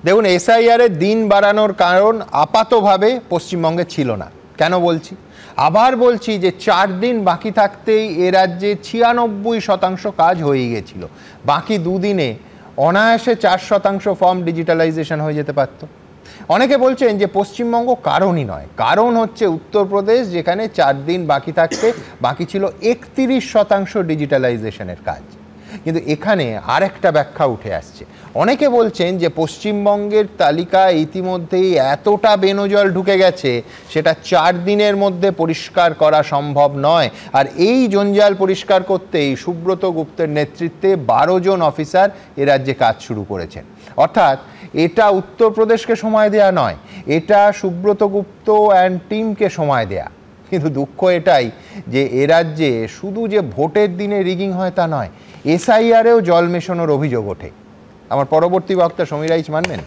দেখুন, এসআইআর এর দিন বাড়ানোর কারণ আপাতভাবে পশ্চিমবঙ্গে ছিল না। কেন বলছি? আবার বলছি যে 4 দিন বাকি থাকতেই এ রাজ্যে 96% কাজ হয়ে গেছিল। বাকি 2 দিনে অনায়াসে 4% ফর্ম ডিজিটালাইজেশন হয়ে যেতে পারত। অনেকে বলছেন যে পশ্চিমবঙ্গ কারণই নয়, কারণ হচ্ছে উত্তরপ্রদেশ, যেখানে 4 দিন বাকি থাকতে বাকি ছিল 31% ডিজিটালাইজেশনের কাজ। কিন্তু এখানে আরেকটা ব্যাখ্যা উঠে আসছে। অনেকে বলছেন যে পশ্চিমবঙ্গের তালিকা ইতিমধ্যেই এতটা বেনজল ঢুকে গেছে, সেটা 4 দিনের মধ্যে পরিষ্কার করা সম্ভব নয়। আর এই জঞ্জাল পরিষ্কার করতেই সুব্রত গুপ্তের নেতৃত্বে 12 জন অফিসার এ রাজ্যে কাজ শুরু করেছেন। অর্থাৎ এটা উত্তরপ্রদেশকে সময় দেয়া নয়, এটা সুব্রত গুপ্ত অ্যান্ড টিমকে সময় দেয়া। কিন্তু দুঃখ এটাই যে এ রাজ্যে শুধু যে ভোটের দিনে রিগিং হয় তা নয়, এসআইআরেও জল মেশানোর অভিযোগ ওঠে। আমার পরবর্তী বক্তা সমীর রাইচ মানবেন।